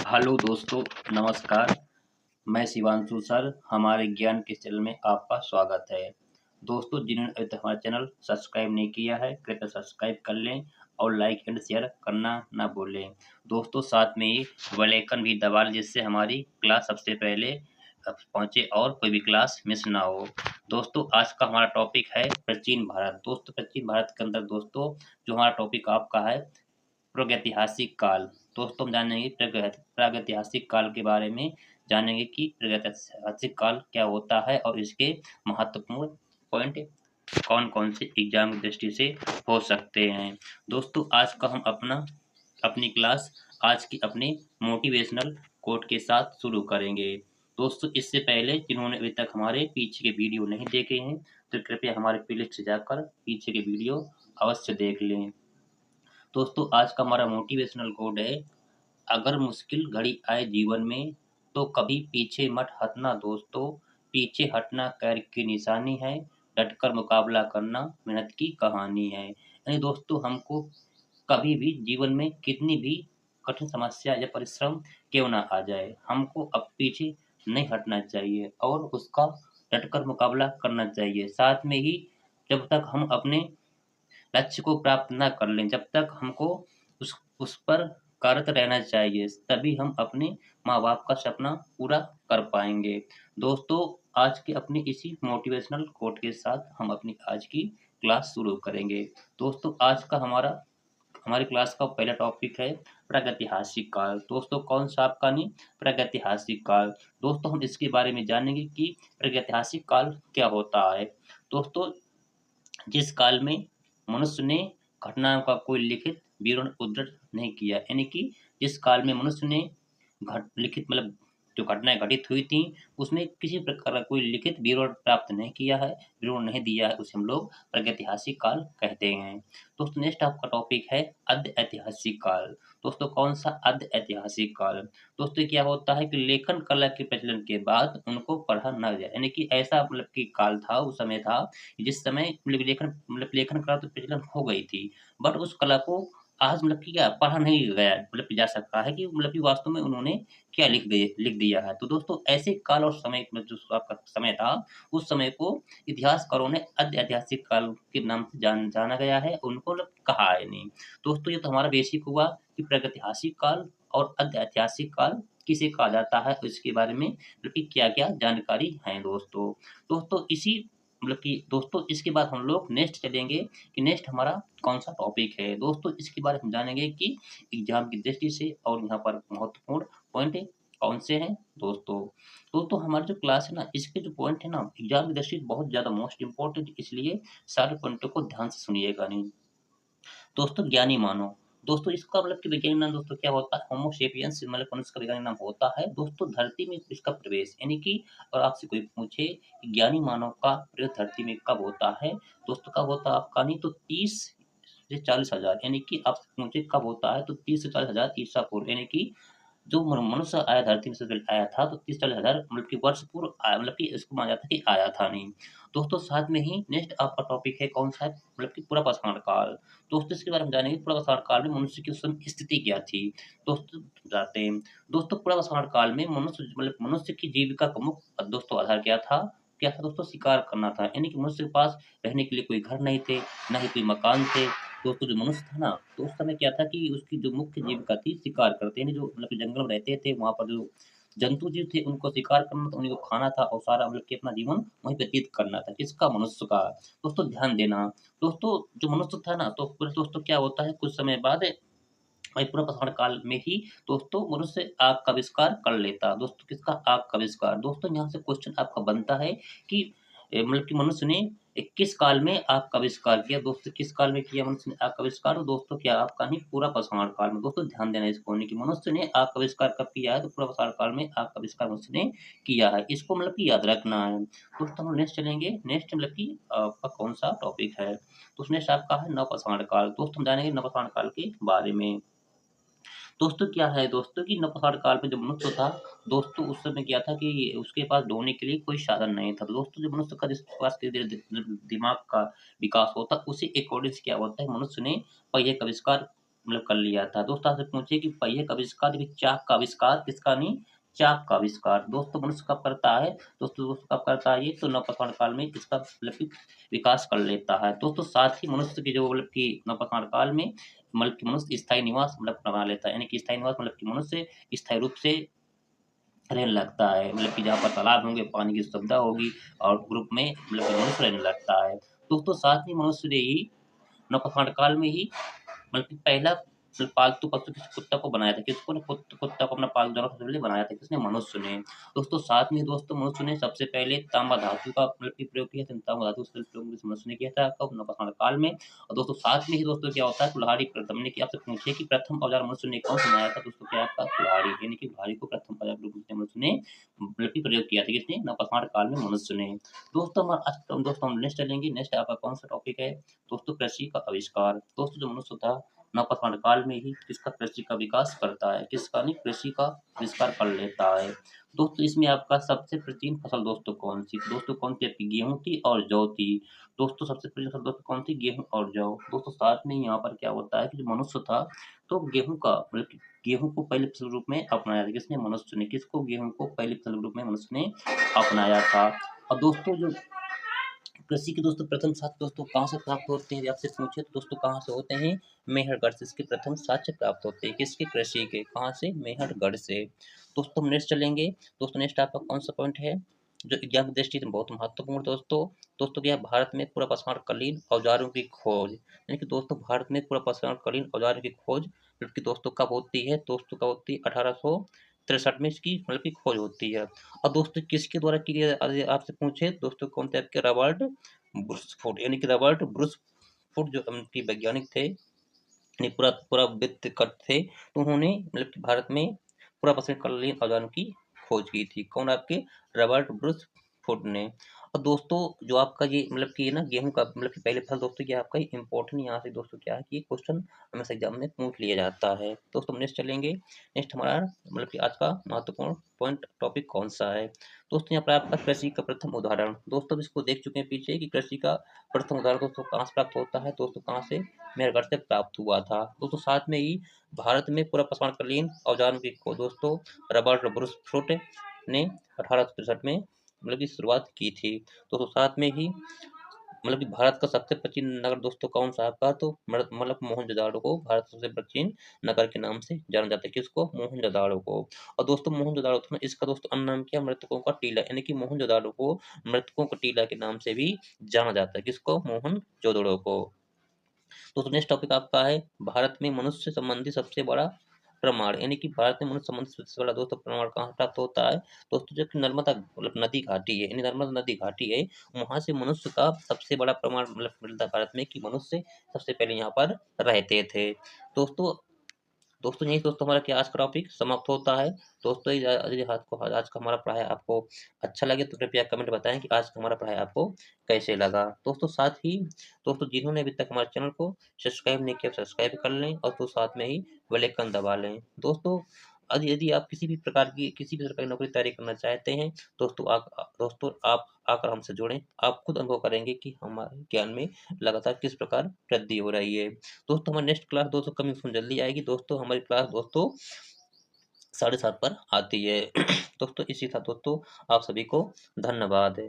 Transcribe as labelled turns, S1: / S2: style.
S1: Hello दोस्तों, नमस्कार। मैं शिवांशु सर, हमारे ज्ञान के चैनल में आपका स्वागत है। दोस्तों, जिन्होंने अभी तक हमारा चैनल सब्सक्राइब नहीं किया है, कृपया सब्सक्राइब कर लें और लाइक एंड शेयर करना ना भूलें। दोस्तों, साथ में ही बेल आइकन भी दबा लें, जिससे हमारी क्लास सबसे पहले पहुँचे और कोई भी क्लास मिस ना हो। दोस्तों, आज का हमारा टॉपिक है प्राचीन भारत। दोस्तों, प्राचीन भारत के अंदर दोस्तों जो हमारा टॉपिक आपका है प्रागैतिहासिक काल। दोस्तों, हम जानेंगे प्रागैतिहासिक काल के बारे में, जानेंगे कि प्रागैतिहासिक काल क्या होता है और इसके महत्वपूर्ण पॉइंट कौन-कौन से एग्जाम की दृष्टि से हो सकते हैं। दोस्तों, आज का हम अपनी क्लास आज की अपने मोटिवेशनल कोट के साथ शुरू करेंगे। दोस्तों, इससे पहले जिन्होंने अभी तक हमारे पीछे के वीडियो नहीं देखे हैं, तो कृपया हमारे प्लेलिस्ट से जाकर पीछे के वीडियो अवश्य देख लें। दोस्तों, आज का हमारा मोटिवेशनल कोड है, अगर मुश्किल घड़ी आए जीवन में तो कभी पीछे मत हटना दोस्तों, पीछे हटना खैर की निशानी है, डटकर मुकाबला करना मेहनत की कहानी है। यानी दोस्तों, हमको कभी भी जीवन में कितनी भी कठिन समस्या या परिश्रम क्यों ना आ जाए, हमको अब पीछे नहीं हटना चाहिए और उसका डटकर मुकाबला करना चाहिए। साथ में ही जब तक हम अपने लक्ष्य को प्राप्त ना कर लें, जब तक हमको उस पर कार्यरत रहना चाहिए, तभी हम अपने माँ-बाप का सपना पूरा कर पाएँगे। दोस्तों, आज की अपनी इसी मोटिवेशनल कोट के साथ हम अपनी आज की क्लास शुरू करेंगे। दोस्तों, आज का हमारी क्लास का पहला टॉपिक है प्रागैतिहासिक काल। दोस्तों, कौन-सा आपका नहीं प्रागैतिहासिक काल। दोस्तों, हम इसके बारे में जानेंगे कि प्रागैतिहासिक काल क्या होता है। दोस्तों, जिस काल में मनुष्य ने घटनाओं का कोई लिखित विवरण उद्धृत नहीं किया, यानी कि जिस काल में मनुष्य ने घट लिखित मतलब जो घटनाएँ घटित हुई थीं, उसमें किसी प्रकार का कोई लिखित विवरण प्राप्त नहीं किया है, विवरण नहीं दिया है, उसे हम लोग प्रागैतिहासिक काल कहते हैं। दोस्तों, नेक्स्ट आपका टॉपिक है अध ऐतिहासिक काल। दोस्तों, कौन-सा अध ऐतिहासिक काल? दोस्तों, क्या होता है कि लेखन कला के प्रचलन के बाद उनको पढ़ा ना जाए, यानी कि ऐसा मतलब कि काल था, उस समय था जिस समय लेखन कला तो प्रचलन हो गई थी, बट उस कला को आज मतलब कि क्या पढ़ा नहीं गया मतलब कि जा सकता है कि मतलब कि वास्तव में उन्होंने क्या लिख दिया है। तो दोस्तों, ऐसे काल और समय में जो आपका समय था, उस समय को इतिहासकारों ने अध ऐतिहासिक काल के नाम से जाना गया है, उनको मतलब कहा है नहीं। दोस्तों, ये तो हमारा बेसिक हुआ कि प्रागैतिहासिक काल और अध ऐतिहासिक काल किसे कहा जाता है, तो इसके बारे में मतलब कि क्या-क्या जानकारी है दोस्तों। दोस्तों, इसी मतलब कि दोस्तों, इसके बाद हम लोग नेक्स्ट चलेंगे कि नेक्स्ट हमारा कौन-सा टॉपिक है। दोस्तों, इसके बारे में हम जानेंगे कि एग्ज़ाम की दृष्टि से और यहाँ पर महत्वपूर्ण पॉइंट कौन से हैं दोस्तों। दोस्तों, हमारी जो क्लास है ना, इसके जो पॉइंट है ना, एग्ज़ाम की दृष्टि से बहुत ज़्यादा मोस्ट इम्पोर्टेंट, इसलिए सारे पॉइंटों को ध्यान से सुनिएगा नहीं। दोस्तों, ज्ञानी मानव। दोस्तों, इसका मतलब कि वैज्ञानिक नाम दोस्तों क्या होता है? होमो सेपियंस मतलब मनुष्य का वैज्ञानिक नाम होता है दोस्तों धरती में इसका प्रवेश, यानी कि अगर आपसे कोई पूछे कि ज्ञानी मानव का प्रवेश धरती में कब होता है? दोस्तों, कब होता है आपका नहीं तो 30 से 40,000, यानी कि आपसे पूछे कब होता है तो 30 से 40,000 ईसा पूर्व, यानी कि जो मनुष्य आया धरती में सबसे पहले आया था तो 30-40,000 मतलब कि वर्ष पूर्व आया, मतलब कि इसको माना जाता है कि आया था नहीं। दोस्तों, साथ में ही नेक्स्ट आपका टॉपिक है कौन-सा है? मतलब कि पुनर्पाषाण काल। दोस्तों, इसके बारे में जानेंगे पुनर्पाषाण काल में मनुष्य की उस समय स्थिति क्या थी? दोस्तों, जाते हैं। दोस्तों, पुनर्पाषाण काल में मनुष्य की जीविका का मुख्य दोस्तों आधार क्या था? क्या था दोस्तों? शिकार करना था। यानी कि मनुष्य के पास रहने के लिए कोई घर नहीं थे, ना ही कोई मकान थे। दोस्तों, जो मनुष्य था ना, तो उस समय क्या था कि उसकी जो मुख्य जीविका थी शिकार करते, यानी जो मतलब कि जंगल में रहते थे, वहाँ पर जो जंतु जीव थे उनको शिकार करना था, उन्हीं को खाना था और सारा मतलब कि अपना जीवन वहीं व्यतीत करना था। किसका? मनुष्य का। दोस्तों, ध्यान देना। दोस्तों, जो मनुष्य था ना, तो फिर दोस्तों क्या होता है कुछ समय बाद वही पुनर्पाषाण काल में ही दोस्तों मनुष्य आग का आविष्कार कर लेता। दोस्तों, किसका? आग का आविष्कार। दोस्तों, यहाँ से क्वेश्चन आपका बनता है कि मतलब कि मनुष्य ने किस काल में आग का आविष्कार किया? दोस्तों, किस काल में किया मनुष्य ने आग का आविष्कार? तो दोस्तों, क्या आपका नहीं पुनर्पाषाण काल में। दोस्तों, ध्यान देना इसको नहीं कि मनुष्य ने आग का आविष्कार कब किया है? तो पुनर्पाषाण काल में आग का आविष्कार मनुष्य ने किया है। इसको मतलब कि याद रखना है। दोस्तों, हम नेक्स्ट चलेंगे। नेक्स्ट मतलब कि आपका कौन-सा टॉपिक है? तो नेक्स्ट आपका है नवपाषाण काल। दोस्तों, हम जानेंगे नवपाषाण काल के बारे में। दोस्तों, क्या है दोस्तों कि नवपाषाण काल में जो मनुष्य था, दोस्तों उस समय क्या था कि उसके पास ढोने के लिए कोई साधन नहीं था। तो दोस्तों, जो मनुष्य का जिसके पास धीरे-धीरे दिमाग का विकास होता है, उसी अकॉर्डिंग से क्या होता है मनुष्य ने पहिए का आविष्कार मतलब कर लिया था। दोस्तों आपसे पूछे कि पहिए का आविष्कार, देखिए चाक का आविष्कार किसका नहीं, चाक का आविष्कार दोस्तों मनुष्य कब करता है, दोस्तों कब करता है ये, तो नवपाषाण काल में इसका मतलब कि विकास कर लेता है। दोस्तों साथ ही मनुष्य की जो मतलब कि नवपाषाण काल में मतलब कि मनुष्य स्थायी निवास मतलब बना लेता है, यानी कि स्थायी निवास मतलब कि मनुष्य स्थायी रूप से रहने लगता है, मतलब कि जहाँ पर तालाब होंगे, पानी की सुविधा होगी और ग्रुप में मतलब कि मनुष्य रहने लगता है। दोस्तों साथ ही मनुष्य ने ही नवपाषाण काल में ही बल्कि पहला पालतू पशु किस कुत्ता को बनाया था, किसको ने कुत्ता को अपना पालतू जानवर सबसे पहले बनाया था, किसने, मनुष्य ने। दोस्तों साथ में दोस्तों मनुष्य ने सबसे पहले तांबा धातु का मतलब कि प्रयोग किया था, तांबा धातु का प्रयोग मनुष्य ने किया था कब, नवपाषाण काल में। और दोस्तों साथ में ही दोस्तों क्या होता है, कुल्हाड़ी प्रथम, यानी कि आपसे पूछे कि प्रथम औजार मनुष्य ने कौन सा बनाया था, दोस्तों क्या है आपका, कुल्हाड़ी, यानी कि कुल्हाड़ी को प्रथम औजार के रूप में मनुष्य ने मतलब कि प्रयोग किया था, किसने, नवपाषाण काल में मनुष्य ने। दोस्तों दोस्तों हम नेक्स्ट चलेंगे, नेक्स्ट आपका कौन सा टॉपिक है, दोस्तों कृषि का आविष्कार। दोस्तों जो मनुष्य था नवपाषाण काल में ही किसका, कृषि का विकास करता है, किसका नहीं, कृषि का आविष्कार कर लेता है। दोस्तों इसमें आपका सबसे प्राचीन फसल दोस्तों कौन सी, दोस्तों कौन सी, आपकी गेहूं थी और जौ थी। दोस्तों सबसे प्राचीन फसल दोस्तों कौन सी, गेहूं और जौ। दोस्तों साथ में यहाँ पर क्या होता है कि जो मनुष्य था तो गेहूं का मतलब कि गेहूं को पहले फसल रूप में अपनाया था, किसने, मनुष्य ने। किसको, गेहूं को पहले फसल रूप में मनुष्य ने अपनाया था। और दोस्तों जो कृषि के दोस्तों प्रथम साक्ष्य दोस्तों कहाँ से प्राप्त होते हैं, आपसे पूछे तो दोस्तों कहाँ से होते हैं, मेहरगढ़ से इसके प्रथम साक्ष्य प्राप्त होते हैं, किसके, कृषि के, कहाँ से, मेहरगढ़ से। दोस्तों हम नेक्स्ट चलेंगे, दोस्तों नेक्स्ट आपका कौन सा पॉइंट है जो विज्ञान की दृष्टि से बहुत महत्वपूर्ण दोस्तों। दोस्तों क्या है, भारत में पूरा पाषाणकालीन औजारों की खोज, यानी कि दोस्तों भारत में पूरा पाषाणकालीन औजारों की खोज जबकि दोस्तों कब होती है, दोस्तों कब होती है, 1863 में इसकी मतलब की खोज होती है। और दोस्तों किसके द्वारा की गई, अरे आपसे पूछे दोस्तों कौन थे आपके, रॉबर्ट ब्रुसफोर्ड, यानी कि रॉबर्ट ब्रुसफोर्ड जो उनकी वैज्ञानिक थे, यानी पूरा पूरा वित्त कर थे, तो उन्होंने मतलब कि भारत में पूरा कालीन औजारों की खोज की थी, कौन, आपके रॉबर्ट ब्रुस फुड ने। और दोस्तों जो आपका ये मतलब कि ना गेहूं का मतलब कि पहले फसल दोस्तों क्या आपका इम्पोर्टेंट यहाँ से दोस्तों क्या है कि क्वेश्चन हमेशा एग्जाम में पूछ लिया जाता है। दोस्तों नेक्स्ट चलेंगे, नेक्स्ट हमारा मतलब कि आज का महत्वपूर्ण पॉइंट टॉपिक कौन सा है, दोस्तों यहाँ पर आपका कृषि का प्रथम उदाहरण। दोस्तों इसको देख चुके हैं पीछे कि कृषि का प्रथम उदाहरण दोस्तों कहाँ से प्राप्त होता है, दोस्तों कहाँ से, मेहरगढ़ से प्राप्त हुआ था। दोस्तों साथ में ही भारत में पूरा पाषाणकालीन औजारों की खोज दोस्तों रॉबर्ट ब्रुसफुट ने 1863 में मतलब की शुरुआत की थी। दोस्तों साथ में ही मतलब कि भारत का सबसे प्राचीन नगर दोस्तों कौन सा आपका, तो मतलब मोहनजोदाड़ो को भारत का सबसे प्राचीन नगर के नाम से जाना जाता है, किसको, मोहनजोदाड़ो को। और दोस्तों मोहनजोदाड़ो था ना, इसका दोस्तों अन्य नाम क्या, मृतकों का टीला, यानी कि मोहनजोदाड़ो को मृतकों का टीला के नाम से भी जाना जाता है, किसको, मोहनजोदड़ो को। तो नेक्स्ट टॉपिक आपका है भारत में मनुष्य संबंधी सबसे बड़ा प्रमाण, यानी कि भारत में मनुष्य संबंधी सबसे बड़ा दोस्तों प्रमाण कहाँ प्राप्त होता है, दोस्तों जो कि नर्मदा मतलब नदी घाटी है, यानी नर्मदा नदी घाटी है, वहां से मनुष्य का सबसे बड़ा प्रमाण मतलब मिलता है भारत में कि मनुष्य सबसे पहले यहाँ पर रहते थे। दोस्तों दोस्तों यही दोस्तों हमारा क्या आज का टॉपिक समाप्त होता है। दोस्तों यदि आज का हमारा पढ़ाई आपको अच्छा लगे तो कृपया कमेंट बताएं कि आज का हमारा पढ़ाई आपको कैसे लगा। दोस्तों साथ ही दोस्तों जिन्होंने अभी तक हमारे चैनल को सब्सक्राइब नहीं किया सब्सक्राइब कर लें और तो साथ में ही बेल आइकन दबा लें। दोस्तों यदि यदि आप किसी भी प्रकार की किसी भी सरकारी नौकरी की तैयारी करना चाहते हैं दोस्तों आप आकर हमसे जुड़ें, आप खुद अनुभव करेंगे कि हमारे ज्ञान में लगातार किस प्रकार वृद्धि हो रही है। दोस्तों हमारी नेक्स्ट क्लास दोस्तों कमिंग सून जल्दी आएगी। दोस्तों हमारी क्लास दोस्तों 7:30 पर आती है। दोस्तों इसी था दोस्तों, आप सभी को धन्यवाद।